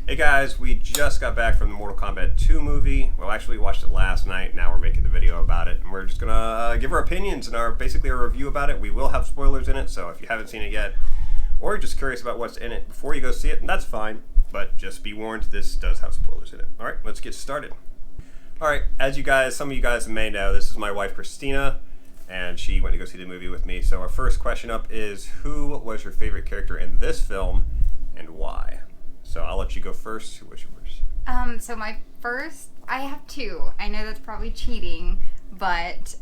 Hey guys, we just got back from the Mortal Kombat 2 movie. Well, actually, we watched it last night. Now we're making the video about it, and we're just gonna give our opinions and basically a review about it. We will have spoilers in it, so if you haven't seen it yet, or you're just curious about what's in it before you go see it, and that's fine. But just be warned, this does have spoilers in it. All right, let's get started. All right, as some of you guys may know, this is my wife Christina, and she went to go see the movie with me. So our first question up is, who was your favorite character in this film, and why? So I'll let you go first. Who was yours? So my first, I have two. I know that's probably cheating, but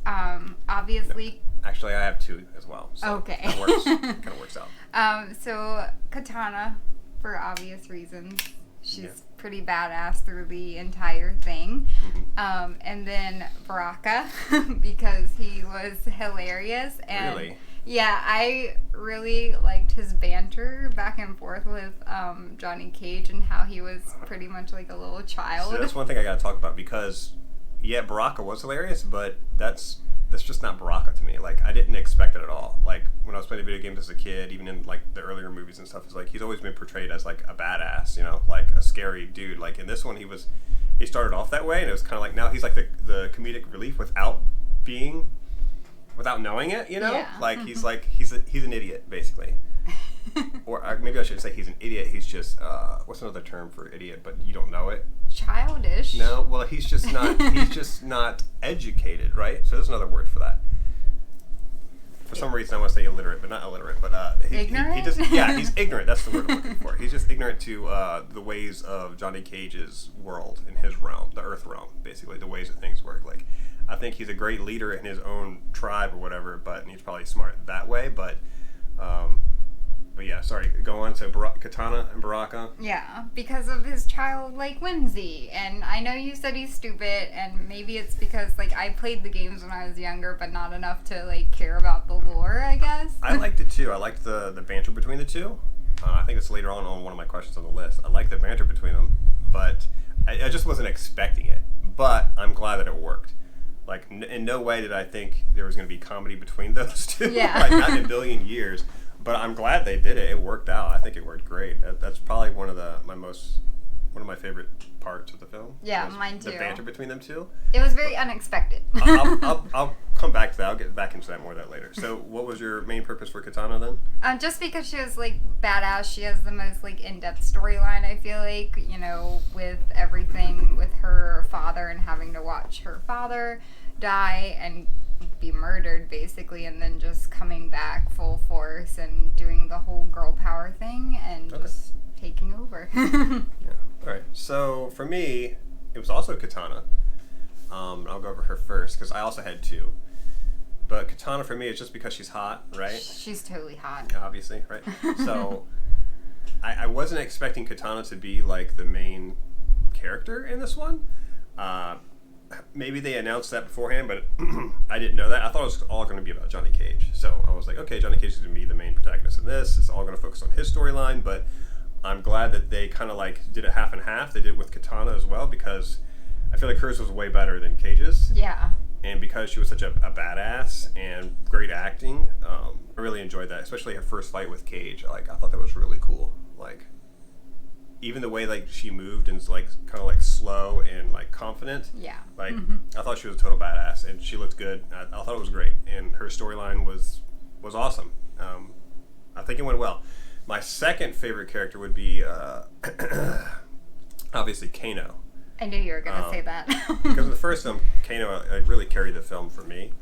obviously. No, actually, I have two as well. So okay. That works. Kind of works out. So Katana, for obvious reasons. She's pretty badass through the entire thing. Mm-hmm. And then Baraka, because he was hilarious. And really? Yeah, I really liked his banter back and forth with Johnny Cage and how he was pretty much like a little child. So that's one thing I gotta talk about because, yeah, Baraka was hilarious, but that's just not Baraka to me. Like, I didn't expect it at all. Like, when I was playing video games as a kid, even in like the earlier movies and stuff, it's like he's always been portrayed as like a badass, you know, like a scary dude. Like in this one, he started off that way, and it was kind of like now he's like the comedic relief without knowing it, you know? Yeah. Like, he's an idiot, basically. Or maybe I should say he's an idiot. He's just, what's another term for idiot, but you don't know it? Childish. No, well, he's just not educated, right? So there's another word for that. For some reason, I want to say illiterate, but not illiterate, but ignorant? He's ignorant. That's the word I'm looking for. He's just ignorant to the ways of Johnny Cage's world, in his realm, the Earth realm, basically, the ways that things work. Like, I think he's a great leader in his own tribe or whatever, and he's probably smart that way. But yeah, sorry. Go on to Katana and Baraka. Yeah, because of his childlike whimsy. And I know you said he's stupid, and maybe it's because like I played the games when I was younger, but not enough to like care about the lore, I guess. I liked it too. I liked the banter between the two. I think it's later on one of my questions on the list. I like the banter between them, but I just wasn't expecting it. But I'm glad that it worked. Like, in no way did I think there was going to be comedy between those two. Yeah. Like, not in a billion years. But I'm glad they did it. It worked out. I think it worked great. That's probably one of my favorite parts of the film. Yeah, mine too. The banter between them two. It was very unexpected. I'll come back to that. I'll get back into that more of that later. So, what was your main purpose for Katana then? Just because she was like badass, she has the most like in-depth storyline. I feel like, you know, with everything with her father and having to watch her father die and be murdered basically, and then just coming back full force and doing the whole girl power thing and just taking over. Yeah. All right. So for me, it was also Katana. I'll go over her first because I also had two. But Katana for me is just because she's hot, right? She's totally hot. Obviously, right? So I wasn't expecting Katana to be like the main character in this one. Maybe they announced that beforehand, but I didn't know that. I thought it was all going to be about Johnny Cage. So I was like, okay, Johnny Cage is going to be the main protagonist in this. It's all going to focus on his storyline, but I'm glad that they kind of like did it half and half. They did it with Katana as well, because I feel like hers was way better than Cage's. Yeah. And because she was such a badass and great acting, I really enjoyed that, especially her first fight with Cage. Like, I thought that was really cool. Like, even the way like she moved and like kind of like slow and like confident. Yeah. Like, I thought she was a total badass, and she looked good. I thought it was great, and her storyline was awesome. I think it went well. My second favorite character would be obviously Kano. I knew you were going to say that. Because in the first film, Kano really carried the film for me.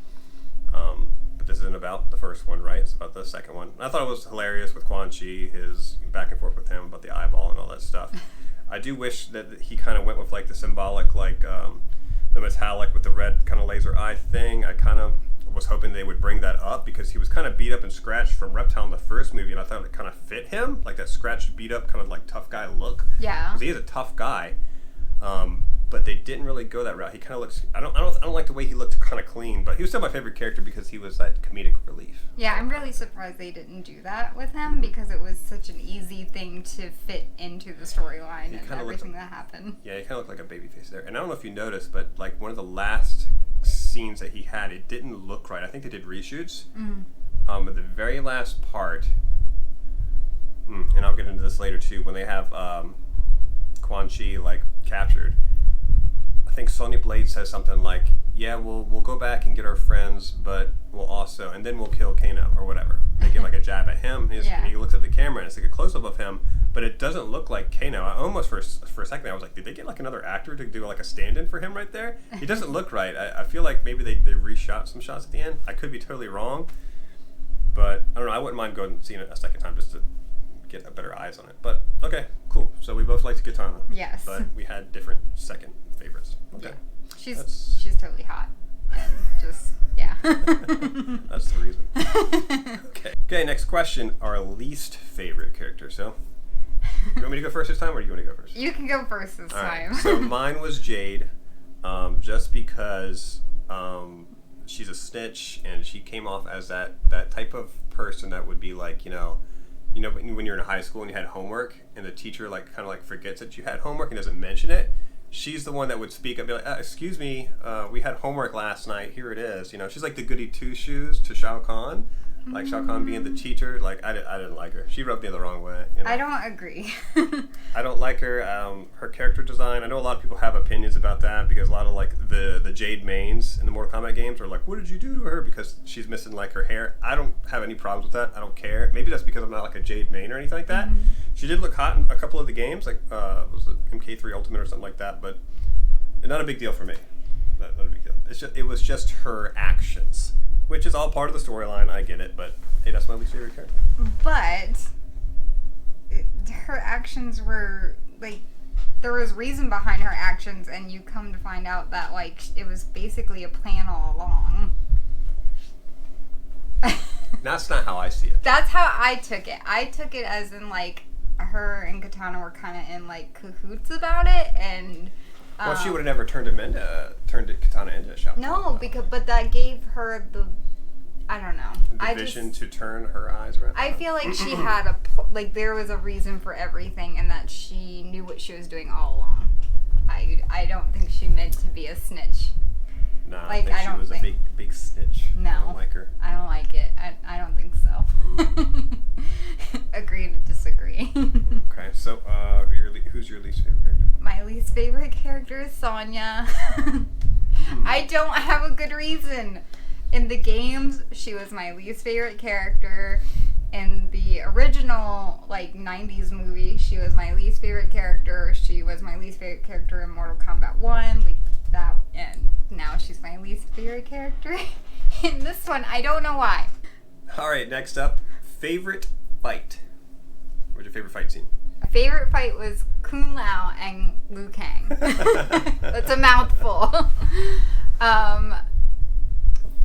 But this isn't about the first one, right? It's about the second one. I thought it was hilarious with Quan Chi, his back and forth with him about the eyeball and all that stuff. I do wish that he kind of went with like the symbolic, like the metallic with the red kind of laser eye thing. I kind of was hoping they would bring that up because he was kind of beat up and scratched from Reptile in the first movie, and I thought it kind of fit him, like that scratched, beat up, kind of like tough guy look. Yeah. Because he is a tough guy. But they didn't really go that route. He kind of looks. I don't like the way he looked, kind of clean. But he was still my favorite character because he was that comedic relief. Yeah, I'm really surprised they didn't do that with him because it was such an easy thing to fit into the storyline and everything that happened. Yeah, he kind of looked like a baby face there. And I don't know if you noticed, but like one of the last scenes that he had, it didn't look right. I think they did reshoots. But the very last part, and I'll get into this later too, when they have Quan-Chi like captured, I think Sonya Blade says something like, "Yeah, we'll go back and get our friends, but we'll also, and then we'll kill Kano or whatever." Making like a jab at him. And he looks at the camera and it's like a close up of him, but it doesn't look like Kano. I almost for a second I was like, did they get like another actor to do like a stand-in for him right there? He doesn't look right. I feel like maybe they reshot some shots at the end. I could be totally wrong, but I don't know. I wouldn't mind going and seeing it a second time just to get a better eyes on it. But okay, cool. So we both liked Katana. Yes. But we had different second favorites. Okay. Yeah. She's totally hot. And just, yeah. That's the reason. Okay, next question. Our least favorite character. So, you want me to go first this time, or do you want to go first? You can go first this time. So mine was Jade, just because she's a snitch, and she came off as that type of person that would be like, you know, when you're in high school and you had homework, and the teacher like kind of like forgets that you had homework and doesn't mention it. She's the one that would speak up and be like, excuse me, we had homework last night, here it is. You know, she's like the goody two-shoes to Shao Kahn. Like Shao Kahn being the teacher. Like, I didn't like her. She rubbed me the wrong way. You know? I don't agree. I don't like her. Her character design, I know a lot of people have opinions about that because a lot of like the Jade mains in the Mortal Kombat games are like, what did you do to her? Because she's missing like her hair. I don't have any problems with that. I don't care. Maybe that's because I'm not like a Jade main or anything like that. She did look hot in a couple of the games, like was it MK3 Ultimate or something like that, but not a big deal for me. Not a big deal. It was just her actions, which is all part of the storyline. I get it, but hey, that's my least favorite character. But her actions were like, there was reason behind her actions, and you come to find out that like it was basically a plan all along. That's not how I see it. That's how I took it. I took it as in like her and Katana were kind of in like cahoots about it, and well, she would have never turned Katana into Shao Kahn. No, but that gave her the, I don't know, the vision to turn her eyes around. I feel like she had like there was a reason for everything, and that she knew what she was doing all along. I don't think she meant to be a snitch. No, like, I think she was a big snitch. No, I don't like her. I don't like it. I don't think so. Agree to disagree. Okay, so who's your least favorite character? My least favorite character is Sonya. I don't have a good reason. In the games, she was my least favorite character. In the original, like, 90s movie, she was my least favorite character. She was my least favorite character in Mortal Kombat 1. Like, that, and now she's my least favorite character in this one. I don't know why. Alright, next up, favorite fight. What's your favorite fight scene? My favorite fight was Kung Lao and Liu Kang. That's a mouthful.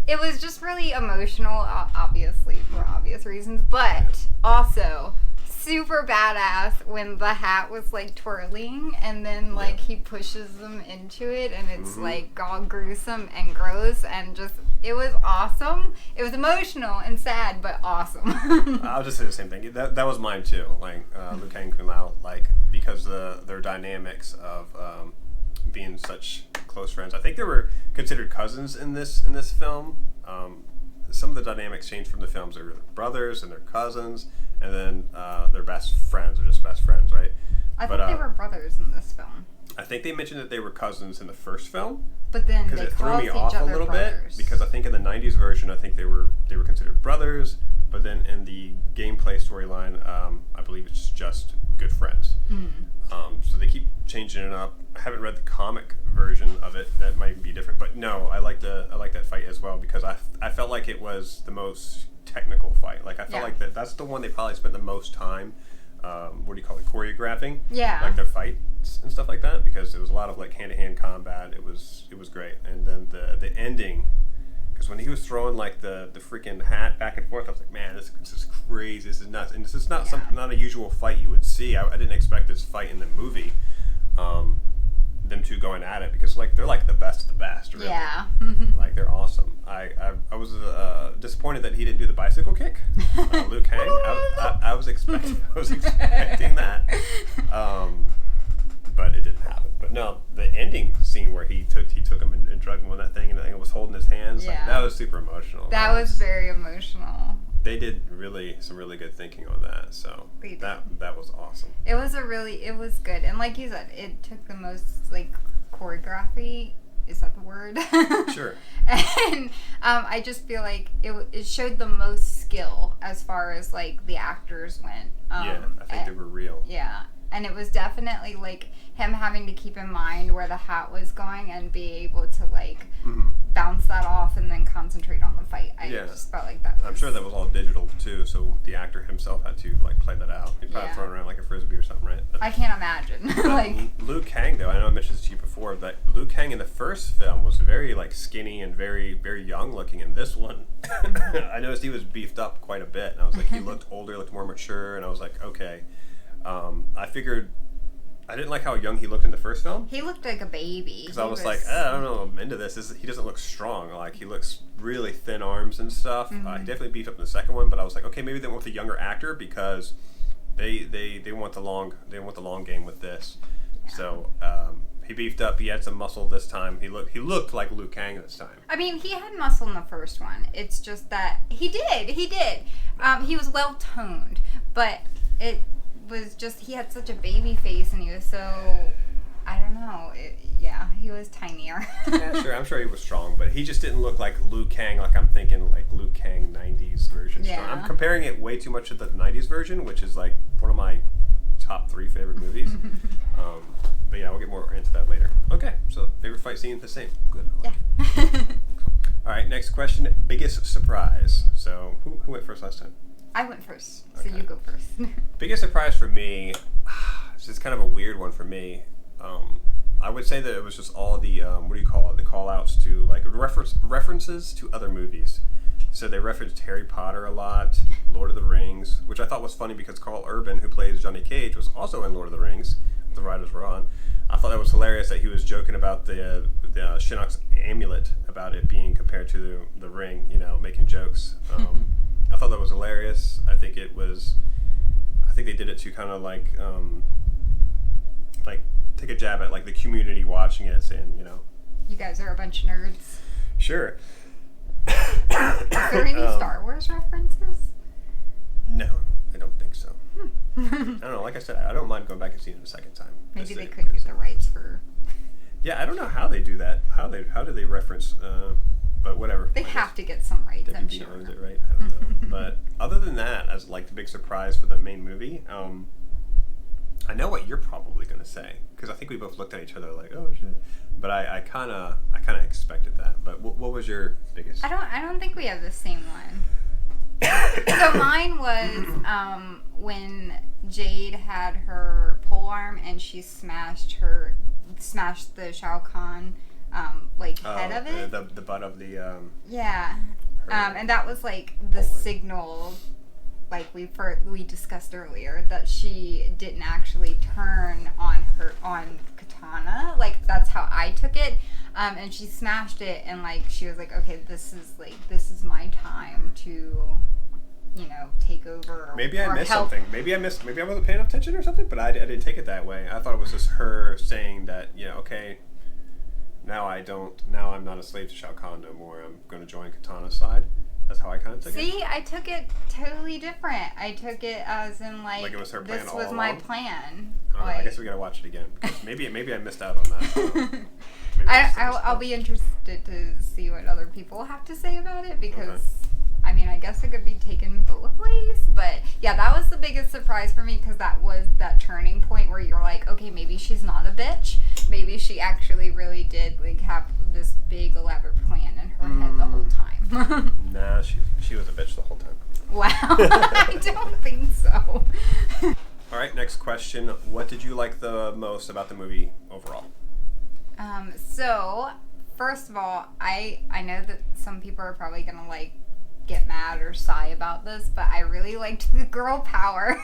It was just really emotional, obviously, for obvious reasons, but also super badass when the hat was, like, twirling, and then, like, he pushes them into it, and it's, like, all gruesome and gross, and just, it was awesome. It was emotional and sad, but awesome. I'll just say the same thing. That was mine, too. Like, Liu Kang and Kung Lao, like, because their dynamics of being such close friends. I think they were considered cousins in this film. Some of the dynamics changed from the films. They were brothers and they're cousins, and then they're best friends, or just best friends, right? I thought they were brothers in this film. I think they mentioned that they were cousins in the first film. But then they it threw me called off each a other little brothers. bit, because I think in the 90s version, I think they were considered brothers, but then in the gameplay storyline, I believe it's just good friends. So they keep changing it up. I haven't read the comic version of it. That might be different, but no, I like that fight as well, because I felt like it was the most technical fight. Like, I felt like that's the one they probably spent the most time. What do you call it? Choreographing. Yeah. Like their fights and stuff like that, because it was a lot of like hand-to-hand combat. It was great, and then the ending. Because when he was throwing like the freaking hat back and forth, I was like, man, this is crazy. This is nuts. And this is not not a usual fight you would see. I didn't expect this fight in the movie. Them two going at it, because like they're like the best of the best. Really. Yeah. Like, they're awesome. I was disappointed that he didn't do the bicycle kick. Liu Kang. I was expecting that. But it didn't happen. But no, the ending scene where he took him and dragged him on that thing, and it was holding his hands. Yeah. Like, that was super emotional. That was very emotional. They did some really good thinking on that. So that was awesome. It was good. And like you said, it took the most like choreography. Is that the word? Sure. And I just feel like it showed the most skill as far as like the actors went. I think they were real. Yeah. And it was definitely like him having to keep in mind where the hat was going and be able to like bounce that off and then concentrate on the fight. I just felt like that. I'm sure that was all digital too, so the actor himself had to like play that out. He probably thrown around like a frisbee or something, right? But, I can't imagine. Like Liu Kang, though, I know I mentioned this to you before, but Liu Kang in the first film was very like skinny and very, very young looking. In this one, I noticed he was beefed up quite a bit, and I was like, he looked older, looked more mature, and I was like, okay. I figured I didn't like how young he looked in the first film. He looked like a baby. Because I was like, I don't know, I'm into this. He doesn't look strong. Like, he looks really thin arms and stuff. He definitely beefed up in the second one, but I was like, okay, maybe they went with a younger actor because they want the long game with this. Yeah. So he beefed up. He had some muscle this time. He looked like Liu Kang this time. I mean, he had muscle in the first one. It's just that he did. He was well toned, but it was just he had such a baby face and he was so I don't know he was tinier. Yeah, sure, I'm sure he was strong, but he just didn't look like Liu Kang like I'm thinking like Liu Kang 90s version. Yeah. I'm comparing it way too much to the 90s version, which is like one of my top 3 favorite movies. But yeah, we'll get more into that later. Okay, so favorite fight scene the same. Good. All right, next question. Biggest surprise. So who went first last time? I went first, so you go first. Biggest surprise for me, this is kind of a weird one for me. I would say that it was just all the, what do you call it, the call-outs to, like, references to other movies. So they referenced Harry Potter a lot, Lord of the Rings, which I thought was funny because Carl Urban, who plays Johnny Cage, was also in Lord of the Rings. The writers were on. I thought that was hilarious that he was joking about the Shinnok's amulet, about it being compared to the ring, making jokes. I thought that was hilarious. I think they did it to kind of like take a jab at like the community watching it, saying, You guys are a bunch of nerds. Sure. Is there any Star Wars references? No, I don't think so. I don't know. Like I said, I don't mind going back and seeing it a second time. Maybe they couldn't get the rights for. Yeah, I don't know how they do that. How do they reference? But whatever. They have to get some rights, I'm sure. Owns it, right? I don't know. But other than that, as like the big surprise for the main movie, I know what you're probably going to say because I think we both looked at each other like, oh shit. But I kind of expected that. But what was your biggest? I don't think we have the same one. So mine was when Jade had her polearm and she smashed the Shao Kahn head of it. The butt of the yeah. And that was like the signal, like we discussed earlier, that she didn't actually turn on Katana. Like that's how I took it. And she smashed it, and like she was like, okay, this is my time to, take over. Maybe I missed something. Maybe I wasn't paying attention or something. But I didn't take it that way. I thought it was just her saying that, okay. Now I'm not a slave to Shao Kahn no more. I'm going to join Katana's side. That's how I kind of took it. See, I took it totally different. I took it as in like it was her plan this all was along? My plan. I guess we got to watch it again. Because maybe I missed out on that. I'll be interested to see what other people have to say about it because, I mean, I guess it could be taken both ways. But yeah, that was the biggest surprise for me because that was that turning point where you're like, okay, maybe she's not a bitch. Maybe she actually really did like have this big elaborate plan in her head the whole time. Nah, she was a bitch the whole time. Wow, I don't think so. All right, next question. What did you like the most about the movie overall? So, first of all, I know that some people are probably going to like get mad or sigh about this, but I really liked the girl power.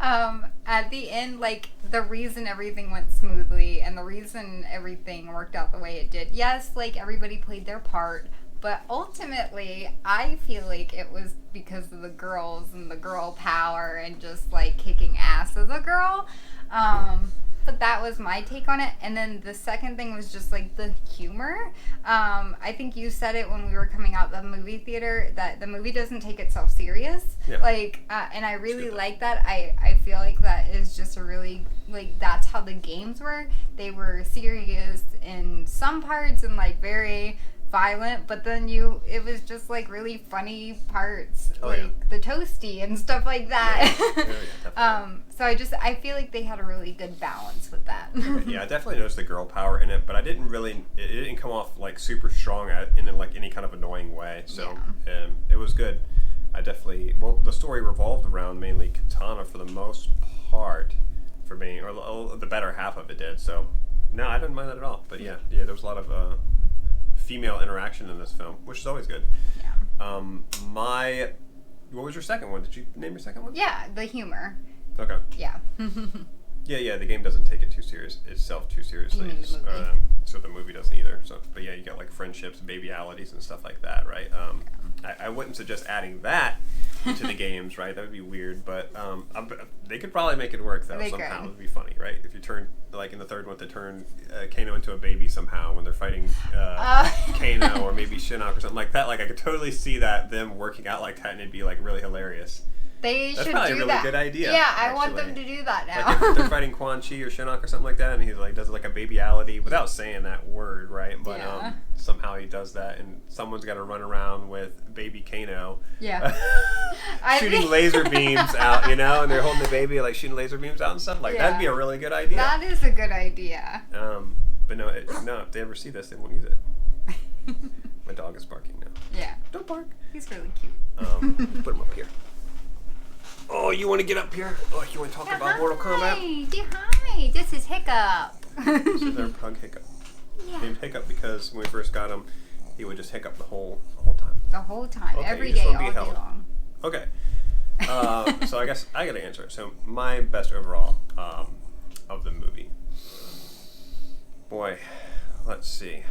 At the end, like, the reason everything went smoothly and the reason everything worked out the way it did, yes, like, everybody played their part, but ultimately, I feel like it was because of the girls and the girl power and just, like, kicking ass as a girl. But that was my take on it. And then the second thing was just like the humor. I think you said it when we were coming out the movie theater that the movie doesn't take itself serious. Yeah. Like, and I really like that. I feel like that is just a really, like, that's how the games were. They were serious in some parts and like very violent, but then it was just like really funny parts, the toasty and stuff like that. So I feel like they had a really good balance with that. Yeah, I definitely noticed the girl power in it, but I didn't really, it didn't come off like super strong in like any kind of annoying way. So it was good. The story revolved around mainly Katana for the most part for me, or the better half of it did. So no, I didn't mind that at all. But yeah, there was a lot of female interaction in this film, which is always good. Yeah. What was your second one? Did you name your second one? Yeah, the humor. Okay. Yeah. Yeah. The game doesn't take it too seriously. You mean the movie. So the movie doesn't either. So, but yeah, you got like friendships, babyalities, and stuff like that, right? I wouldn't suggest adding that into the games, right? That would be weird, but they could probably make it work though somehow. It would be funny, right? If you turn, like in the third one, to turn Kano into a baby somehow when they're fighting Kano or maybe Shinnok or something like that. Like I could totally see them working out like that, and it'd be like really hilarious. That's should probably do a really that. good idea. Yeah, I want them to do that now. Like if they're fighting Quan Chi or Shinnok or something like that, and he's like does like a babyality without saying that word, right? But somehow he does that, and someone's got to run around with baby Kano, shooting laser beams out, and they're holding the baby like shooting laser beams out and stuff. Like that'd be a really good idea. That is a good idea. But no, if they ever see this, they won't use it. My dog is barking now. Yeah. Don't bark. He's really cute. Put him up here. Oh, you want to get up here? Oh, you want to talk about Mortal Kombat? Hi, this is Hiccup. This is our pug Hiccup. Yeah. Named Hiccup because when we first got him, he would just hiccup the whole time. The whole time, okay, every day, all day long. Okay. So I guess I got to answer it. So my best overall of the movie. Boy, let's see.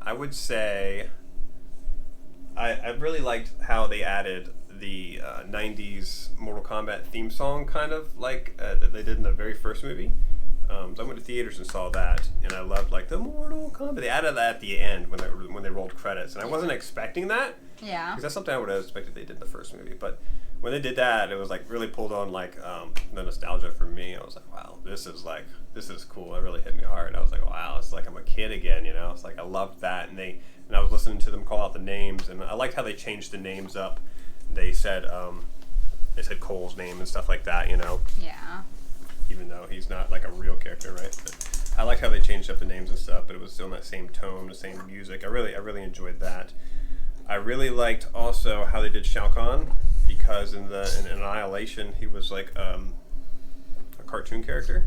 I would say I really liked how they added the 90s Mortal Kombat theme song, kind of like that they did in the very first movie. So I went to theaters and saw that, and I loved like the Mortal Kombat. They added that at the end when they rolled credits, and I wasn't expecting that. Yeah. Because that's something I would have expected they did in the first movie, but when they did that, it was like really pulled on like the nostalgia for me. I was like, wow, this is cool. It really hit me hard. I was like, wow, it's like I'm a kid again. It's like I loved that, and I was listening to them call out the names, and I liked how they changed the names up. They said Cole's name and stuff like that, Yeah. Even though he's not like a real character, right? But I liked how they changed up the names and stuff, but it was still in that same tone, the same music. I really enjoyed that. I really liked also how they did Shao Kahn, because in Annihilation he was like a cartoon character,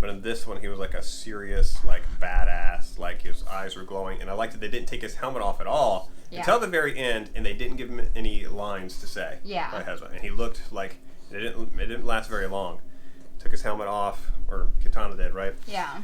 but in this one he was like a serious, like badass, like his eyes were glowing, and I liked that they didn't take his helmet off at all. Yeah. Until the very end, and they didn't give him any lines to say. Yeah. And he looked like it didn't last very long. Took his helmet off, or Katana did, right? Yeah.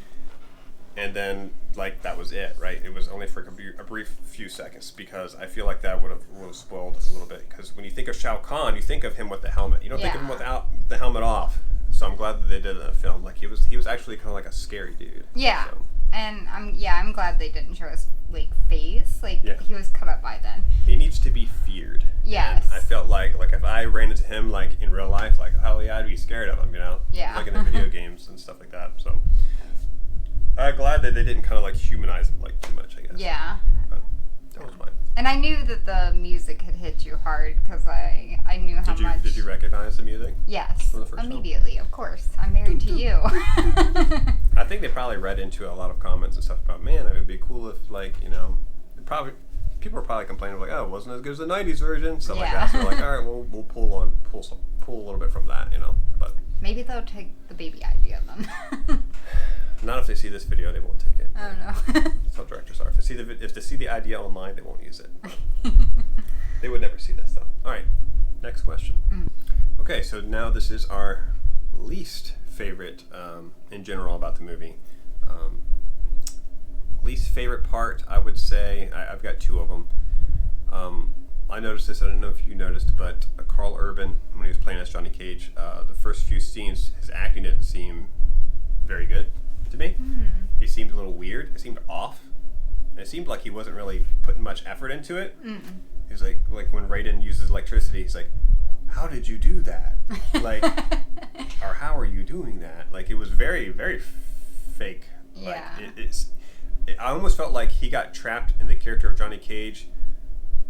And then like that was it, right? It was only for a brief few seconds, because I feel like that would have spoiled a little bit. Because when you think of Shao Kahn, you think of him with the helmet. You don't think of him without the helmet off. So I'm glad that they did it in the film. Like he was actually kind of like a scary dude. Yeah. So. And I'm glad they didn't show his like face. Like he was cut up by then. He needs to be feared. Yes. And I felt like if I ran into him like in real life, like I'd be scared of him, Yeah. Like in the video games and stuff like that. So I'm glad that they didn't kind of like humanize him like too much, I guess. Yeah. But that was fine. And I knew that the music had hit you hard, because I knew how much. Did you recognize the music? Yes. From the first immediately, of course. I'm married to you. I think they probably read into a lot of comments and stuff about, man, it would be cool if people were probably complaining like, oh, it wasn't as good as the '90s version, stuff like that. So they're like, all right, we'll pull a little bit from that, But maybe they'll take the baby idea then. not if they see this video, they won't take it. Oh no. That's how directors are. If they see the idea online, they won't use it. They would never see this though. All right, next question. Okay, so now this is our least favorite in general about the movie. Least favorite part, I would say, I've got two of them. I noticed this, I don't know if you noticed, but Carl Urban, when he was playing as Johnny Cage, the first few scenes, his acting didn't seem very good. seemed a little weird. It seemed off. It seemed like he wasn't really putting much effort into it. He's like when Raiden uses electricity, he's like, how did you do that? Like, or how are you doing that? Like, it was very, very fake. Yeah. Like, I almost felt like he got trapped in the character of Johnny Cage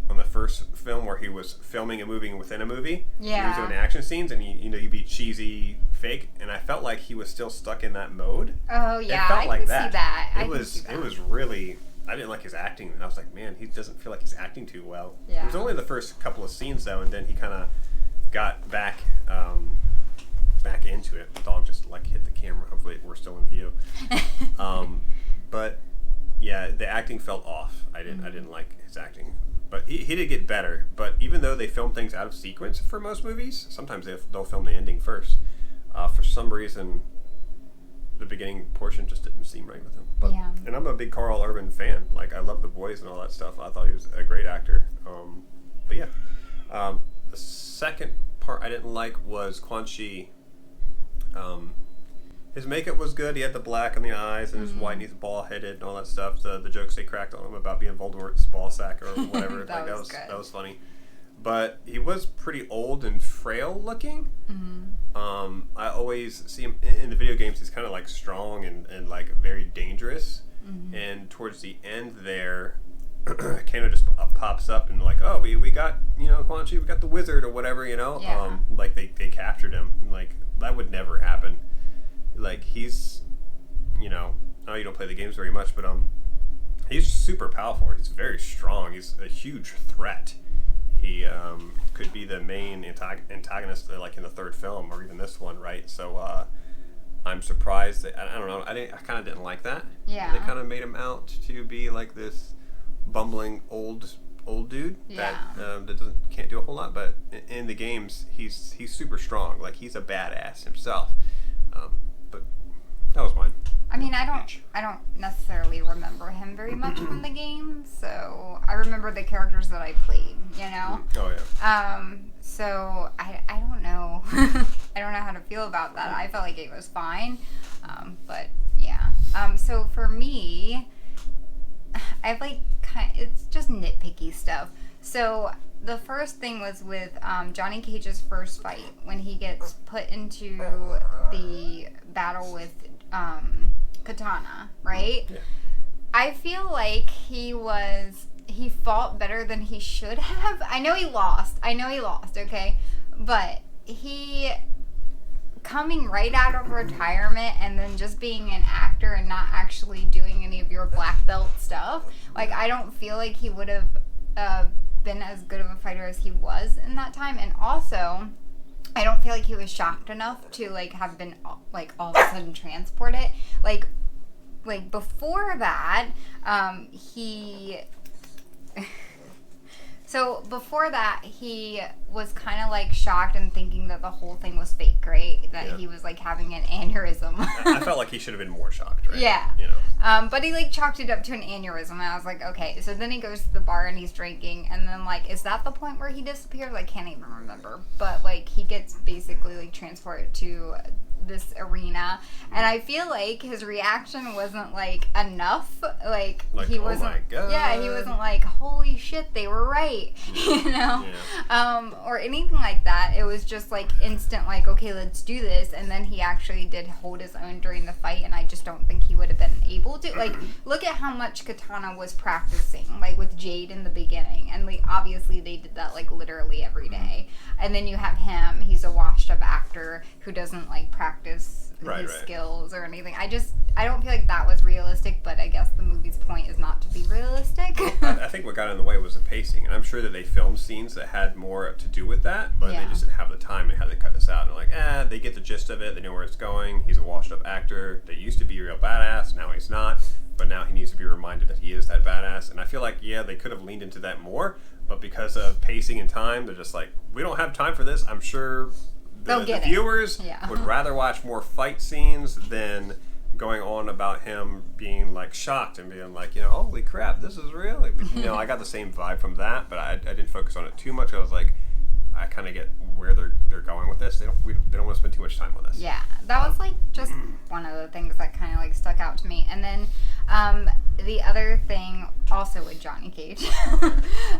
on the first film where he was filming and moving within a movie. Yeah. He was doing the action scenes, and you'd be cheesy, fake, and I felt like he was still stuck in that mode. Oh yeah, it felt I like can that. see that. It was really. I didn't like his acting, and I was like, man, he doesn't feel like he's acting too well. Yeah. It was only the first couple of scenes though, and then he kind of got back into it. The dog just like hit the camera. Hopefully, we're still in view. But yeah, the acting felt off. I didn't like his acting, but he did get better. But even though they film things out of sequence for most movies, sometimes they'll film the ending first. For some reason, the beginning portion just didn't seem right with him. But, yeah. And I'm a big Carl Urban fan. Like, I love The Boys and all that stuff. I thought he was a great actor. But yeah, the second part I didn't like was Quan Chi. His makeup was good. He had the black on the eyes and his white, and he's bald-headed and all that stuff. The jokes they cracked on him about being Voldemort's ball sack or whatever. that was funny. But he was pretty old and frail looking. I always see him in the video games. He's kind of like strong and like very dangerous. And towards the end there, Kano just pops up and like, oh, we got, Quan Chi, we got the wizard or whatever, Yeah. Like they captured him. Like, that would never happen. Like, he's, I know you don't play the games very much, but he's super powerful. He's very strong. He's a huge threat. He could be the main antagonist, like in the third film or even this one, right? So I'm surprised that I don't know. I kind of didn't like that. Yeah. They kind of made him out to be like this bumbling old dude that can't do a whole lot. But in the games, he's super strong. Like, he's a badass himself. But that was mine. I mean, I don't necessarily remember him very much from the game, so I remember the characters that I played, Oh yeah. So I don't know. I don't know how to feel about that. I felt like it was fine. But yeah. So for me, I like it's just nitpicky stuff. So the first thing was with Johnny Cage's first fight when he gets put into the battle with Katana, right? Yeah. I feel like he fought better than he should have. I know he lost, okay? But he, coming right out of retirement and then just being an actor and not actually doing any of your black belt stuff, like, I don't feel like he would have been as good of a fighter as he was in that time. And also, I don't feel like he was shocked enough to, like, have been, like, all of a sudden transported. Like before that, So before that, he was kind of like shocked and thinking that the whole thing was fake, right? That he was like having an aneurysm. I felt like he should have been more shocked, right? Yeah. But he like chalked it up to an aneurysm, and I was like, okay. So then he goes to the bar and he's drinking, and then like, is that the point where he disappears? I can't even remember. But like, he gets basically like transported to this arena, and I feel like his reaction wasn't like enough. Like he wasn't. Oh my God. Yeah, he wasn't like, holy shit, they were right, or anything like that. It was just like instant, like, okay, let's do this. And then he actually did hold his own during the fight, and I just don't think he would have been able to. Like, look at how much Katana was practicing, like with Jade in the beginning, and like obviously they did that like literally every day. And then you have him. He's a washed-up actor who doesn't like practice his skills or anything. I don't feel like that was realistic, but I guess the movie's point is not to be realistic. I think what got in the way was the pacing, and I'm sure that they filmed scenes that had more to do with that, but they just didn't have the time. They had to cut this out, and like, they get the gist of it. They know where it's going. He's a washed-up actor. They used to be real badass. Now he's not, but now he needs to be reminded that he is that badass. And I feel like, they could have leaned into that more, but because of pacing and time, they're just like, we don't have time for this. I'm sure the viewers would rather watch more fight scenes than going on about him being like shocked and being like, holy crap, this is real. Like, I got the same vibe from that, but I didn't focus on it too much. I was like, I kind of get where they're going with this. They don't want to spend too much time on this. Yeah, that was like just one of the things that kind of like stuck out to me. And then the other thing also with Johnny Cage,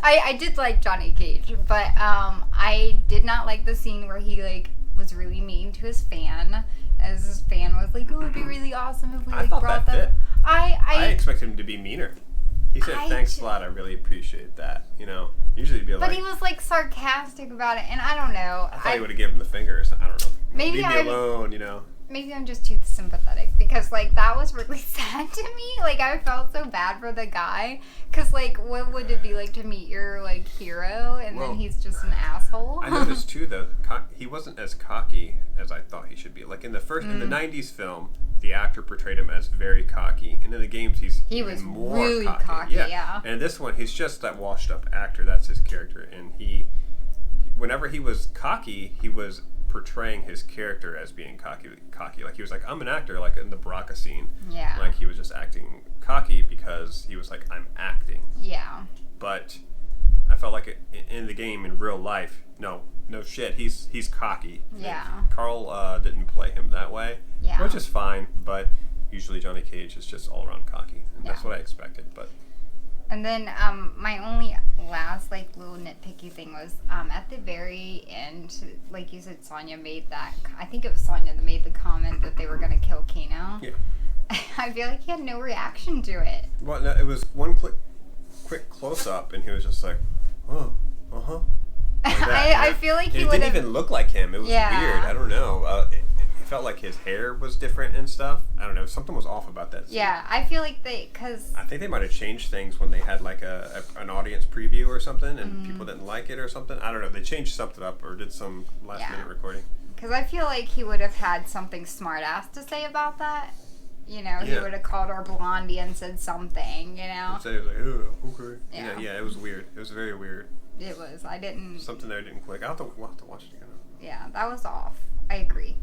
I did like Johnny Cage, but I did not like the scene where he like was really mean to his fan, as his fan was like, "Oh, it'd be really awesome if we like brought them." I expected him to be meaner. He said, "Thanks a lot. I really appreciate that." You know, usually he'd be like. But he was like sarcastic about it, and I don't know. I thought he would have given him the finger or something. I don't know. Maybe leave me alone. You know. Maybe I'm just too sympathetic because like that was really sad to me. Like I felt so bad for the guy because like what would it be like to meet your like hero and then he's just an asshole? I noticed too though he wasn't as cocky as I thought he should be. Like in the '90s film, the actor portrayed him as very cocky, and in the games he was more really cocky. Yeah. And in this one, he's just that washed up actor. That's his character, and whenever he was cocky, he was portraying his character as being cocky. Like he was like, I'm an actor, like in the Baraka scene. Yeah. Like he was just acting cocky because he was like, I'm acting. Yeah. But I felt like in the game, in real life, no shit, he's cocky. Yeah. Carl didn't play him that way. Yeah. Which is fine, but usually Johnny Cage is just all around cocky. And that's what I expected, but. And then my only last like little nitpicky thing was at the very end, like you said, Sonya made that. I think it was Sonya that made the comment that they were gonna kill Kano. Yeah. I feel like he had no reaction to it. Well, no, it was one quick close up, and he was just like, oh, like I feel like he would. It didn't even look like him. It was weird. I don't know. It felt like his hair was different and stuff. I don't know. Something was off about that scene. Yeah, I feel like because I think they might have changed things when they had like an audience preview or something, and people didn't like it or something. I don't know. They changed something up or did some last minute recording. Because I feel like he would have had something smart ass to say about that. You know, he would have called her Blondie and said something. You know. He was like, oh, okay. Yeah. It was weird. It was very weird. It was. I didn't. Something there didn't click. We'll have to watch it again. Yeah, that was off. I agree.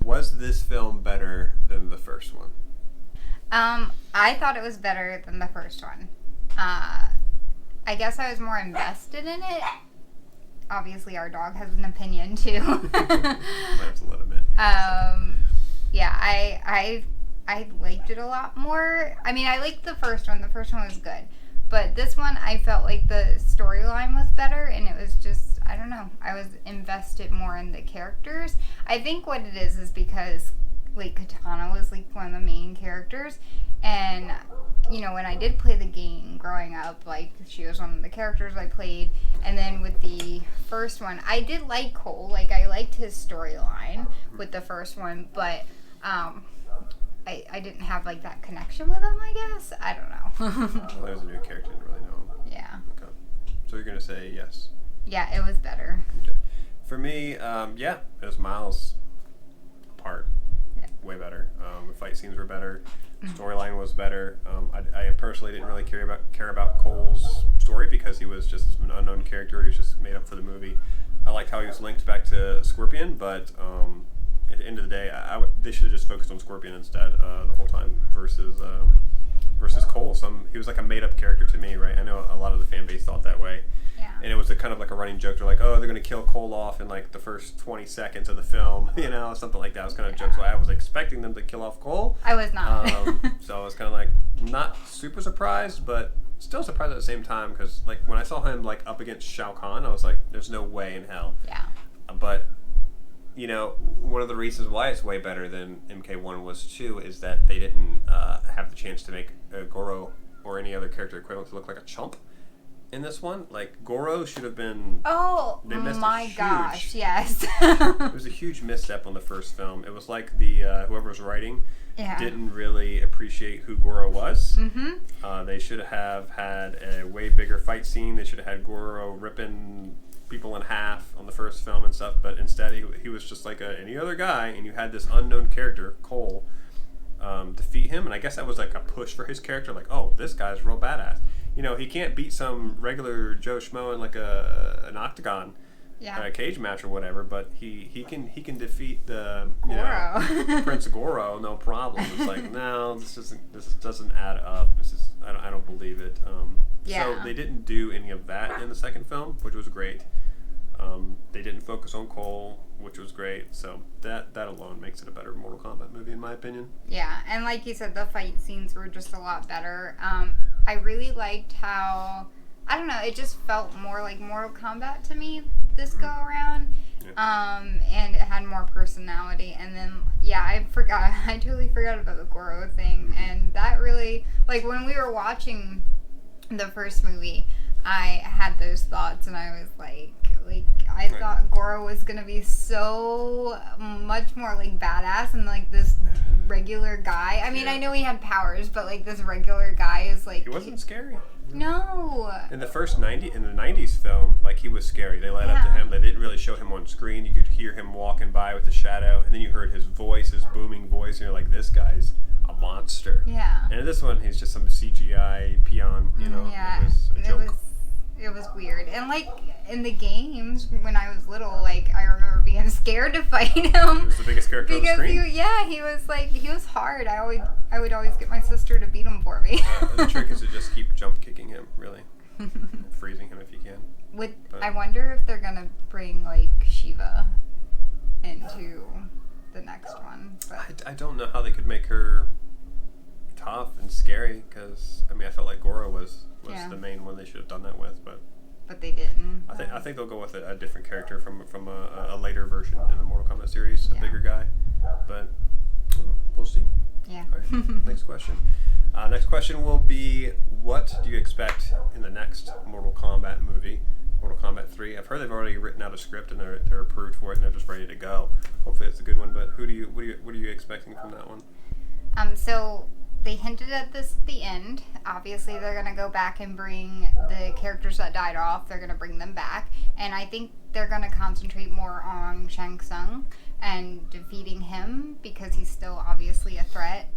Was this film better than the first one? I thought it was better than the first one. I guess I was more invested in it. Obviously, our dog has an opinion too. Might have to let him in. Yeah, I liked it a lot more. I mean, I liked the first one. The first one was good. But this one, I felt like the storyline was better, and it was just, I don't know, I was invested more in the characters. I think what it is because, like, Katana was, like, one of the main characters, and, you know, when I did play the game growing up, like, she was one of the characters I played, and then with the first one, I did like Cole, like, I liked his storyline with the first one, but, I didn't have, like, that connection with him, I guess. I don't know. Well, there's a new character, didn't really know him. Yeah. Okay. So you're going to say yes? Yeah, it was better. Okay. For me, it was miles apart. Yeah. Way better. The fight scenes were better. Storyline was better. I personally didn't really care about Cole's story because he was just an unknown character. He was just made up for the movie. I liked how he was linked back to Scorpion, but... at the end of the day, they should have just focused on Scorpion instead the whole time versus Cole. He was like a made-up character to me, right? I know a lot of the fan base thought that way. Yeah. And it was kind of like a running joke. They're like, oh, they're going to kill Cole off in like the first 20 seconds of the film, you know, something like that. It was kind of a joke. So I was expecting them to kill off Cole. I was not. So I was kind of like not super surprised, but still surprised at the same time because like when I saw him like up against Shao Kahn, I was like, there's no way in hell. Yeah. But you know, one of the reasons why it's way better than MK1 was too is that they didn't have the chance to make Goro or any other character equivalent to look like a chump in this one. Like Goro should have been. Oh my gosh! Yes. It was a huge misstep on the first film. It was like the whoever was writing didn't really appreciate who Goro was. Mm-hmm. They should have had a way bigger fight scene. They should have had Goro ripping people in half on the first film and stuff, but instead he was just like any other guy, and you had this unknown character, Cole, defeat him, and I guess that was like a push for his character, like, oh, this guy's real badass. You know, he can't beat some regular Joe Schmo in like an octagon cage match or whatever, but he can defeat the Prince Goro, no problem. It's like, no, this doesn't add up. I don't believe it. So they didn't do any of that in the second film, which was great. They didn't focus on Cole, which was great. So that alone makes it a better Mortal Kombat movie, in my opinion. Yeah, and like you said, the fight scenes were just a lot better. I really liked how, I don't know, it just felt more like Mortal Kombat to me this go around. Yeah. And it had more personality. And then, yeah, I totally forgot about the Goro thing. And that really, like, when we were watching the first movie, I had those thoughts, and I was like, I thought Goro was gonna be so much more like badass and like this regular guy. I mean, I know he had powers, but like this regular guy is like, he wasn't scary. No. In the 90s film, like, he was scary. They led up to him. They didn't really show him on screen. You could hear him walking by with the shadow, and then you heard his voice, his booming voice, and you're like, this guy's a monster. Yeah. And in this one, he's just some CGI peon, you know? Yeah. It was a joke. It was weird. And like in the games when I was little, like I remember being scared to fight him. He was the biggest character on the screen. He was hard. I would always get my sister to beat him for me. The trick is to just keep jump kicking him, really. And freezing him if you can. I wonder if they're gonna bring like Shiva into the next one. But I don't know how they could make her tough and scary, because I mean, I felt like Goro was the main one they should have done that with, but they didn't. I think they'll go with a different character from a later version in the Mortal Kombat series, a bigger guy, but we'll see. Yeah. All right, next question. Next question will be, what do you expect in the next Mortal Kombat movie? Mortal Kombat 3. I've heard they've already written out a script and they're approved for it and they're just ready to go. Hopefully it's a good one, but what are you expecting from that one? So they hinted at this at the end. Obviously, they're going to go back and bring the characters that died off. They're going to bring them back. And I think they're going to concentrate more on Shang Tsung and defeating him, because he's still obviously a threat.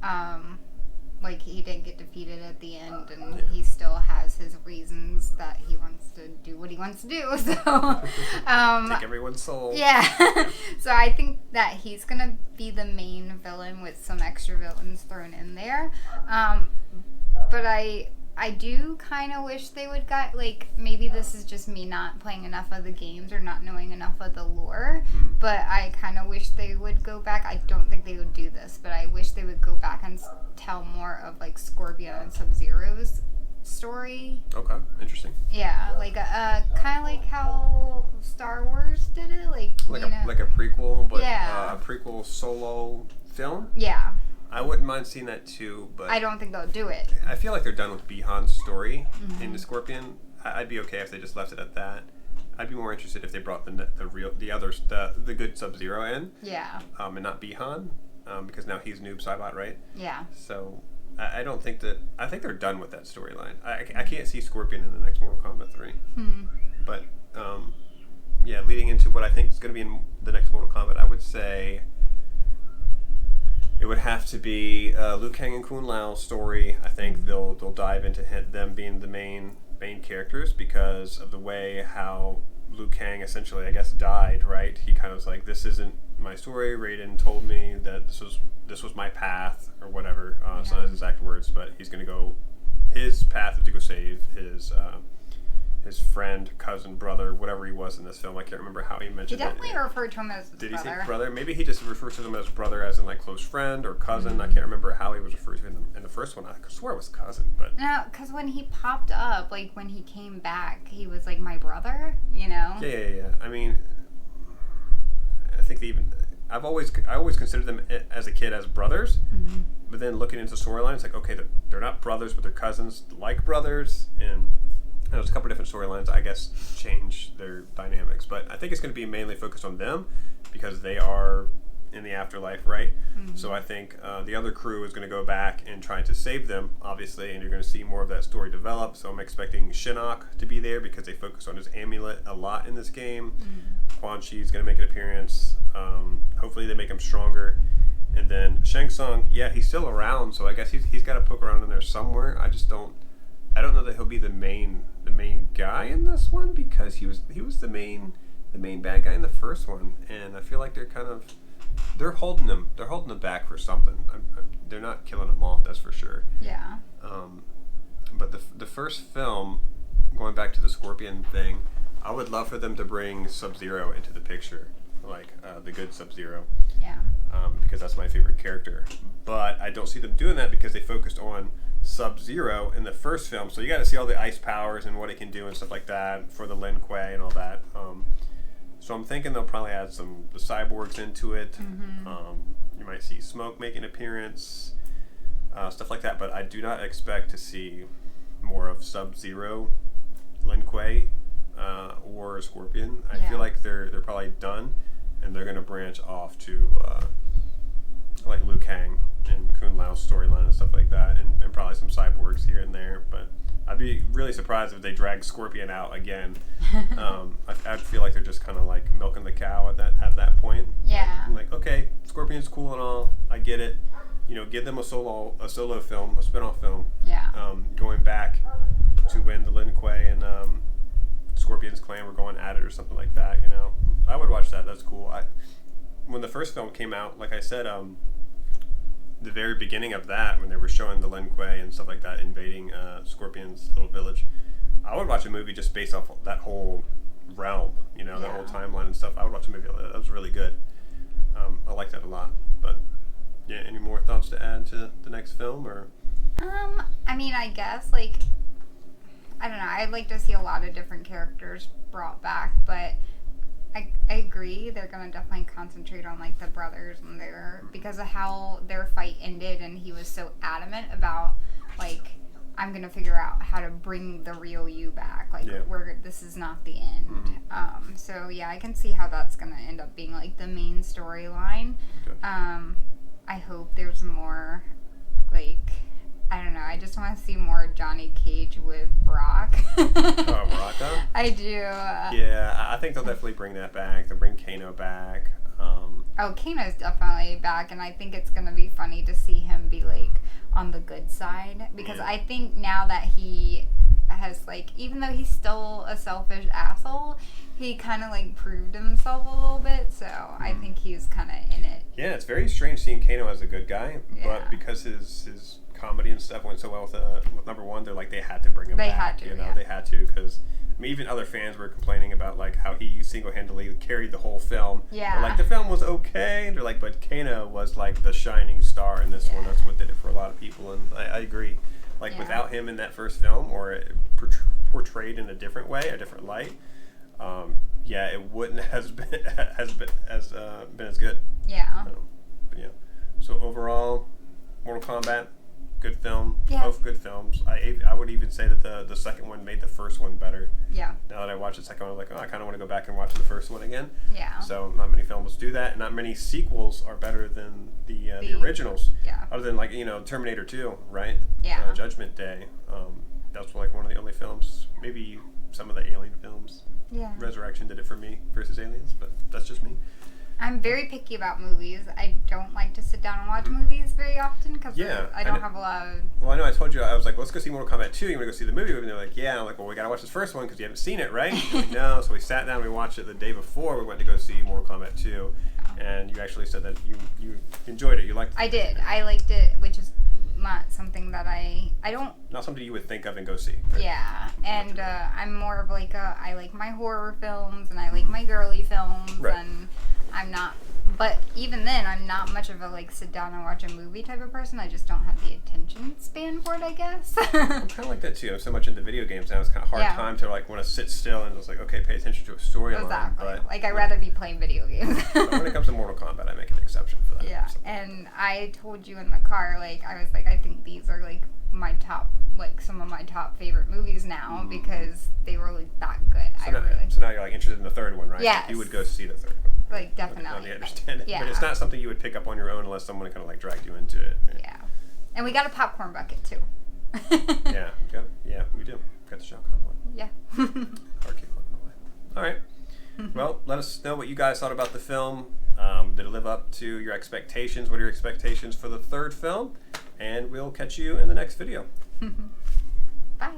Like, he didn't get defeated at the end, and he still has his reasons that he wants to do what he wants to do. So, take everyone's soul. Yeah. So I think that he's going to be the main villain with some extra villains thrown in there. But I do kind of wish they would like, maybe this is just me not playing enough of the games or not knowing enough of the lore, but I kind of wish they would go back. I don't think they would do this, but I wish they would go back and tell more of like Scorpion and Sub-Zero's story. Okay, interesting. Yeah, like kind of like how Star Wars did it, like a prequel, but yeah. A prequel solo film. Yeah. I wouldn't mind seeing that too, but I don't think they'll do it. I feel like they're done with Bihan's story in the Scorpion. I'd be okay if they just left it at that. I'd be more interested if they brought the good Sub-Zero in. Yeah. And not Bihan, because now he's Noob Saibot, right? Yeah. So I don't think that. I think they're done with that storyline. I can't see Scorpion in the next Mortal Kombat 3. But yeah, leading into what I think is going to be in the next Mortal Kombat, I would say it would have to be Liu Kang and Kun Lao's story. I think they'll dive into them being the main characters, because of the way how Liu Kang essentially, I guess, died. Right? He kind of was like, "This isn't my story. Raiden told me that this was my path, or whatever." It's not his exact words, but he's going to go. His path is to go save his friend, cousin, brother, whatever he was in this film. I can't remember how he mentioned it. He definitely referred to him as brother. Did he say brother? Maybe he just refers to him as brother, as in like close friend or cousin. I can't remember how he was referred to in the first one. I swear it was cousin, but no, because when he popped up, like when he came back, he was like my brother. You know? Yeah. I mean, I think I always considered them as a kid as brothers. But then looking into storylines, like, okay, they're not brothers, but they're cousins, like brothers, and there's a couple of different storylines, I guess, change their dynamics. But I think it's going to be mainly focused on them, because they are in the afterlife, right? So I think the other crew is going to go back and try to save them, obviously, and you're going to see more of that story develop. So I'm expecting Shinnok to be there, because they focus on his amulet a lot in this game. Quan Chi is going to make an appearance. Hopefully they make him stronger. And then Shang Tsung, yeah, he's still around, so I guess he's got to poke around in there somewhere. I don't know that he'll be the main guy in this one, because he was the main bad guy in the first one, and I feel like they're holding him back for something. They're not killing him off, that's for sure. Yeah. But the first film, going back to the Scorpion thing, I would love for them to bring Sub-Zero into the picture, like the good Sub-Zero. Yeah. Because that's my favorite character. But I don't see them doing that because they focused on Sub-Zero in the first film. So you got to see all the ice powers and what it can do and stuff like that for the Lin Kuei and all that. So I'm thinking they'll probably add the cyborgs into it. You might see Smoke make an appearance, stuff like that. But I do not expect to see more of Sub-Zero, Lin Kuei, or Scorpion. I feel like they're probably done, and they're going to branch off to like Liu Kang and Kung Lao's storyline and stuff like that, and probably some cyborgs here and there. But I'd be really surprised if they drag Scorpion out again. I'd feel like they're just kind of like milking the cow at that point. Yeah. Like, okay, Scorpion's cool and all, I get it. You know, give them a solo film, a spin-off film. Yeah. Going back to when the Lin Kuei and Scorpion's clan were going at it or something like that. You know, I would watch that. That's cool. When the first film came out, like I said, the very beginning of that, when they were showing the Lin Kuei and stuff like that invading Scorpion's little village, I would watch a movie just based off that whole realm, you know, that whole timeline and stuff. I would watch a movie that was really good. I like that a lot. But yeah, any more thoughts to add to the next film, or? I mean, I guess like, I don't know. I'd like to see a lot of different characters brought back, but I agree they're gonna definitely concentrate on like the brothers and because of how their fight ended, and he was so adamant about like, I'm gonna figure out how to bring the real you back. Like, this is not the end. So yeah, I can see how that's gonna end up being like the main storyline. Okay. I hope there's more, like, I don't know. I just want to see more Johnny Cage with Brock. Baraka? I do. Yeah, I think they'll definitely bring that back. They'll bring Kano back. Kano's definitely back, and I think it's going to be funny to see him be, like, on the good side. Because I think now that he has, like, even though he's still a selfish asshole, he kind of, like, proved himself a little bit. So I think he's kind of in it. Yeah, it's very strange seeing Kano as a good guy. But because his comedy and stuff went so well with number one, they're like, they had to bring him back. They had to, because I mean, even other fans were complaining about like how he single-handedly carried the whole film. Yeah. They're like, the film was okay. They're like, but Kano was like the shining star in this one. That's what did it for a lot of people, and I agree. Like without him in that first film, or portrayed in a different way, a different light, it wouldn't have been as good. Yeah. But yeah. So overall, Mortal Kombat, good film. Yeah. Both good films. I would even say that the second one made the first one better. Yeah. Now that I watched the second one, I'm like, I kind of want to go back and watch the first one again. Yeah. So not many films do that, and not many sequels are better than the originals. Yeah. Other than like Terminator 2, right? Yeah. Judgment Day. That's like one of the only films. Maybe some of the Alien films. Yeah. Resurrection did it for me versus Aliens, but that's just me. I'm very picky about movies. I don't like to sit down and watch movies very often because I don't have a lot of... Well, I know I told you, I was like, let's go see Mortal Kombat 2. You want to go see the movie? And they're like, yeah. And I'm like, well, we got to watch this first one because you haven't seen it, right? Like, no. So we sat down and we watched it the day before we went to go see Mortal Kombat 2. And you actually said that you enjoyed it. You liked it. I did. I liked it, which is not something that I don't... Not something you would think of and go see. Right? Yeah. And I'm more of like I like my horror films and I like my girly films. Right. And I'm not... But even then, I'm not much of a like sit down and watch a movie type of person. I just don't have the attention span for it, I guess. I'm kind of like that too. I'm so much into video games now. It's kind of hard time to like want to sit still and just like, okay, pay attention to a storyline. Exactly. Like I'd rather be playing video games. But when it comes to Mortal Kombat, I make an exception for that. Yeah. And I told you in the car, like I was like, I think these are like my top, like some of my top favorite movies now because they were like that good. So now you're like interested in the third one, right? Yes. Like, you would go see the third one. Like definitely. I understand it. Yeah. But it's not something you would pick up on your own unless someone kind of like dragged you into it. Right? Yeah. And we got a popcorn bucket too. Yeah, we do. Got the Shotgun one. Yeah. Arcade one. All right. Well, let us know what you guys thought about the film. Did it live up to your expectations? What are your expectations for the third film? And we'll catch you in the next video. Bye.